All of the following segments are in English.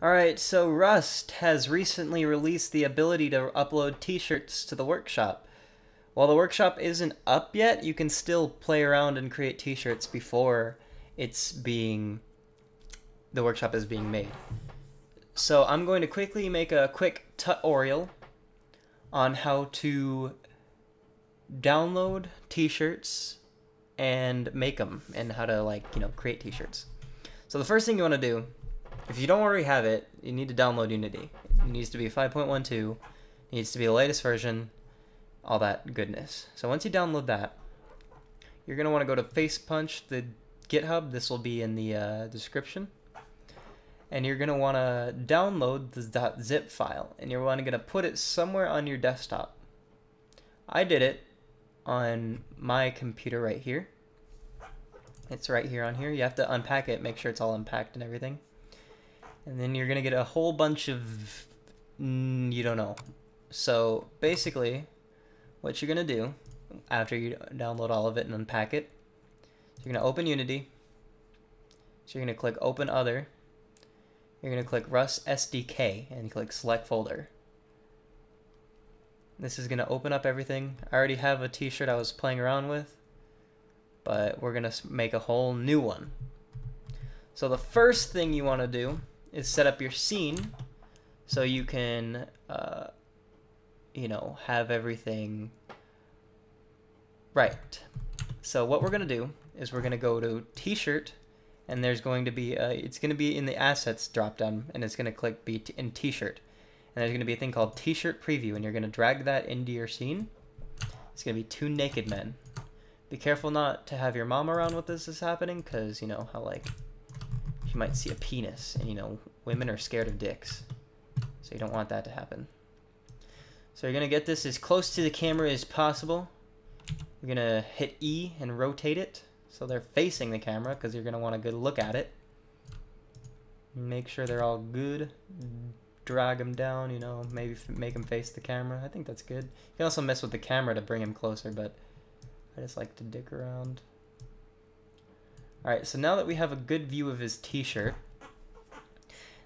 Alright, so Rust has recently released the ability to upload t-shirts to the workshop. While the workshop isn't up yet, you can still play around and create t-shirts before the workshop is being made. So I'm going to quickly make a quick tutorial on how to download t-shirts and make them, and how to create t-shirts. So the first thing you want to do, if you don't already have it, you need to download Unity. It needs to be 5.12, it needs to be the latest version, all that goodness. So once you download that, you're going to want to go to FacePunch, the GitHub. This will be in the description. And you're going to want to download the .zip file, and you're going to put it somewhere on your desktop. I did it on my computer right here. It's right here on here. You have to unpack it, make sure it's all unpacked and everything. And then you're going to get a whole bunch of you don't know. So basically, what you're going to do after you download all of it and unpack it, you're going to open Unity. So you're going to click Open Other. You're going to click Rust SDK and click Select Folder. This is going to open up everything. I already have a t-shirt I was playing around with, but we're going to make a whole new one. So the first thing you want to do is set up your scene so you can, have everything right. So what we're going to do is we're going to go to t-shirt, and there's going to be, it's going to be in the assets dropdown, and it's going to click be in t-shirt. And there's going to be a thing called t-shirt preview, and you're going to drag that into your scene. It's going to be two naked men. Be careful not to have your mom around when this is happening, because you know how you might see a penis, and women are scared of dicks. So you don't want that to happen. So you're going to get this as close to the camera as possible. You're going to hit E and rotate it so they're facing the camera, because you're going to want a good look at it. Make sure they're all good. Drag them down, maybe make them face the camera. I think that's good. You can also mess with the camera to bring him closer, but I just like to dick around. Alright, so now that we have a good view of his t-shirt,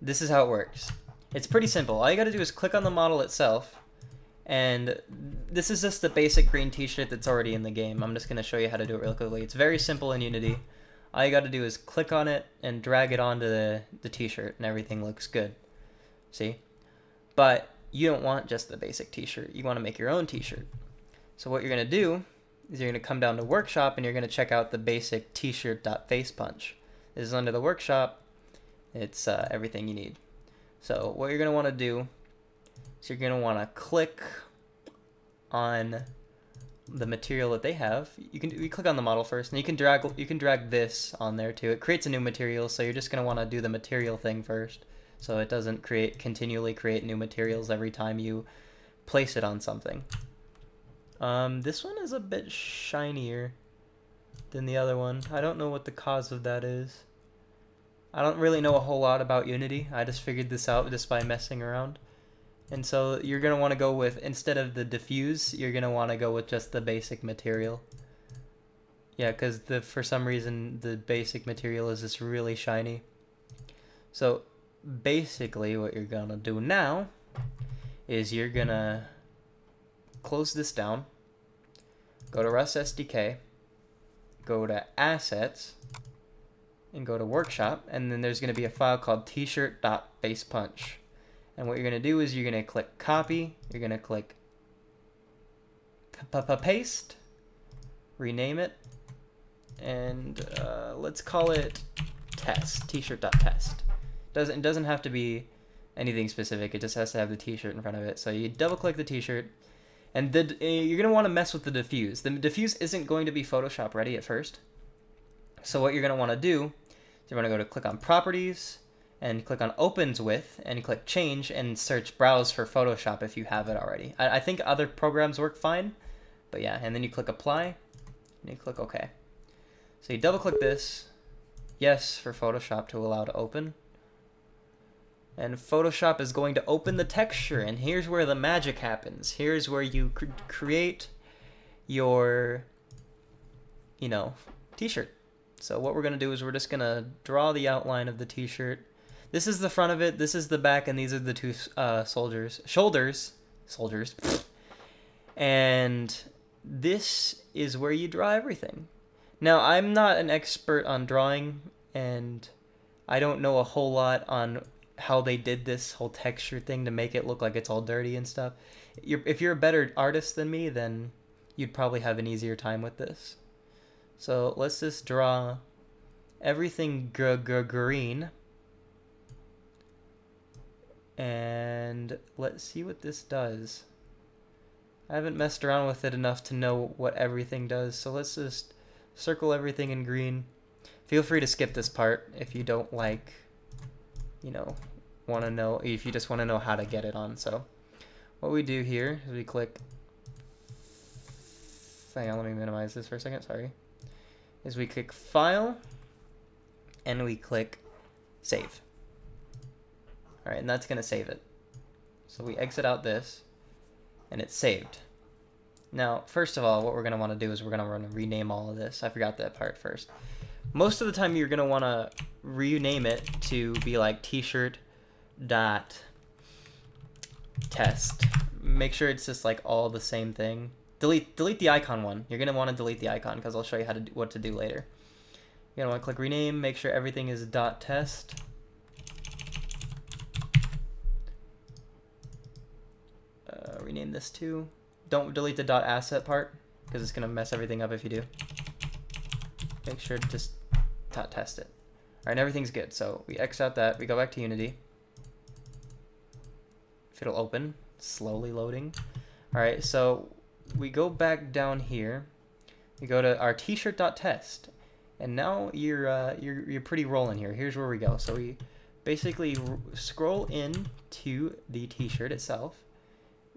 this is how it works. It's pretty simple. All you gotta do is click on the model itself, and this is just the basic green t-shirt that's already in the game. I'm just gonna show you how to do it real quickly. It's very simple in Unity. All you gotta do is click on it and drag it onto the t-shirt, and everything looks good. See? But you don't want just the basic t-shirt. You want to make your own t-shirt. So what you're going to do is you're going to come down to Workshop, and you're going to check out the basic t-shirt.facepunch. This is under the Workshop. It's everything you need. So what you're going to want to do is you're going to want to click on the material that they have. You click on the model first, and you can drag this on there too. It creates a new material, so you're just going to want to do the material thing first, so it doesn't continually create new materials every time you place it on something. This one is a bit shinier than the other one. I don't know what the cause of that is. I don't really know a whole lot about Unity. I just figured this out just by messing around. And so you're going to want to go with, instead of the diffuse, you're going to want to go with just the basic material. Yeah, because for some reason the basic material is just really shiny. So basically what you're gonna do now is you're gonna close this down, go to Rust SDK, go to Assets, and go to Workshop, and then there's gonna be a file called t-shirt.facepunch. And what you're gonna do is you're gonna click copy, you're gonna click paste, rename it, and let's call it test, t-shirt.test. It doesn't have to be anything specific. It just has to have the t-shirt in front of it. So you double click the t-shirt, and you're going to want to mess with the diffuse. The diffuse isn't going to be Photoshop ready at first. So what you're going to want to do is you're going to click on Properties, and click on Opens With, and click Change, and search Browse for Photoshop if you have it already. I think other programs work fine, but yeah, and then you click Apply, and you click OK. So you double click this, yes for Photoshop to allow to open. And Photoshop is going to open the texture, and here's where the magic happens. Here's where you create your, t-shirt. So what we're going to do is we're just going to draw the outline of the t-shirt. This is the front of it, this is the back, and these are the two shoulders, and this is where you draw everything. Now, I'm not an expert on drawing, and I don't know a whole lot on how they did this whole texture thing to make it look like it's all dirty and stuff. If you're a better artist than me, then you'd probably have an easier time with this. So let's just draw everything green. And let's see what this does. I haven't messed around with it enough to know what everything does, so let's just circle everything in green. Feel free to skip this part if you don't like, you know, want to know, if you just want to know how to get it on. So what we do here is we click, hang on, let me minimize this for a second, sorry, is we click File, and we click Save. Alright, and that's going to save it. So we exit out this, and it's saved. Now, first of all, what we're going to want to do is we're going to rename all of this. I forgot that part first. Most of the time, you're going to want to rename it to be like t-shirt dot test. Make sure it's just like all the same thing. Delete the icon one. You're going to want to delete the icon because I'll show you how to what to do later. You're going to want to click rename, make sure everything is dot test. Rename this too. Don't delete the dot asset part because it's going to mess everything up if you do. Make sure to just dot test it. Alright, and everything's good. So we X out that. We go back to Unity. If it'll open. Slowly loading. Alright, so we go back down here. We go to our t-shirt.test. And now you're pretty rolling here. Here's where we go. So we basically scroll in to the t-shirt itself.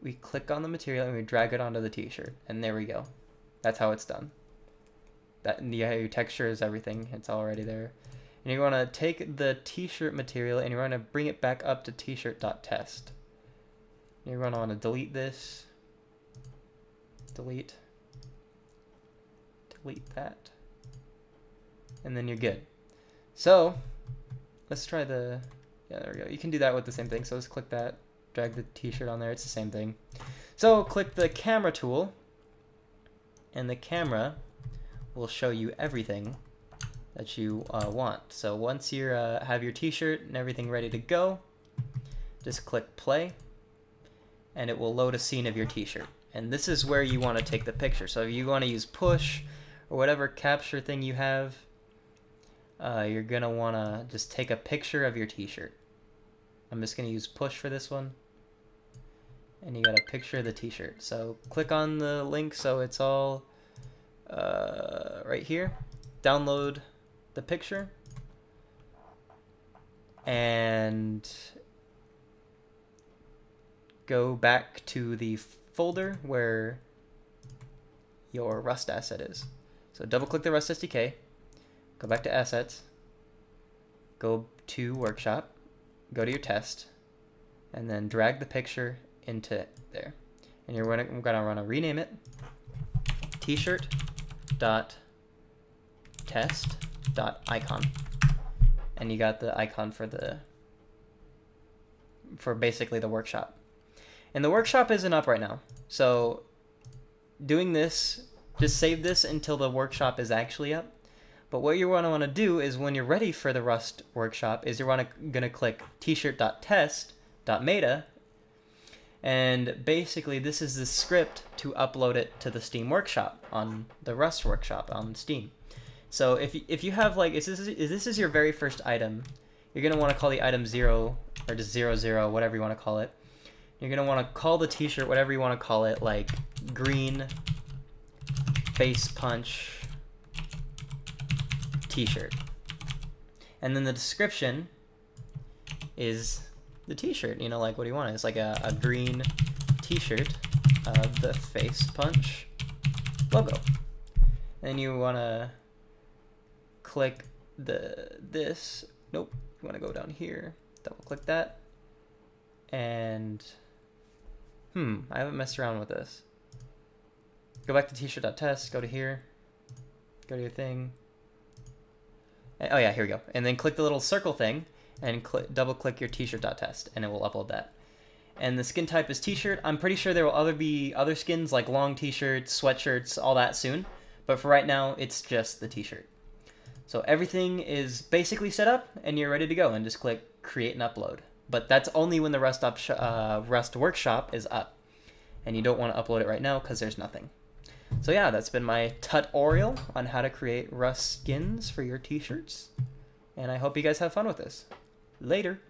We click on the material and we drag it onto the t-shirt. And there we go. That's how it's done. Your texture is everything. It's already there. And you want to take the t-shirt material and you want to bring it back up to t-shirt.test. You're going to want to delete this. Delete that. And then you're good. So let's try the, yeah, there we go. You can do that with the same thing. So let's click that, drag the t-shirt on there. It's the same thing. So click the camera tool, and the camera will show you everything that you want. So once you have your t-shirt and everything ready to go, just click play, and it will load a scene of your t-shirt. And this is where you want to take the picture. So if you want to use push or whatever capture thing you have, you're going to want to just take a picture of your t-shirt. I'm just going to use push for this one. And you got a picture of the t-shirt. So click on the link so it's all right here. Download the picture. And go back to the folder where your Rust asset is. So double click the Rust SDK, go back to assets, go to workshop, go to your test, and then drag the picture into there. And you're going to rename it t-shirt dot test dot icon. And you got the icon for basically the workshop. And the workshop isn't up right now. So doing this, just save this until the workshop is actually up. But what you're going to want to do is when you're ready for the Rust workshop is you're going to click t-shirt.test.meta. And basically this is the script to upload it to the Steam workshop on the Rust workshop on Steam. So if you have like, if this is your very first item, you're going to want to call the item 0 or just 00, whatever you want to call it. You're going to want to call the t-shirt whatever you want to call it, like green face punch t-shirt. And then the description is the t-shirt, you know, like what do you want? It's like a green t-shirt of the face punch logo. And you want to click this. Nope, you want to go down here, double click that. And I haven't messed around with this. Go back to t-shirt.test, go to here, go to your thing. And, oh yeah, here we go. And then click the little circle thing, and double click your t-shirt.test, and it will upload that. And the skin type is t-shirt. I'm pretty sure there will be other skins like long t-shirts, sweatshirts, all that soon. But for right now, it's just the t-shirt. So everything is basically set up, and you're ready to go. And just click create and upload. But that's only when the Rust workshop is up. And you don't want to upload it right now because there's nothing. So yeah, that's been my tutorial on how to create Rust skins for your t-shirts. And I hope you guys have fun with this. Later.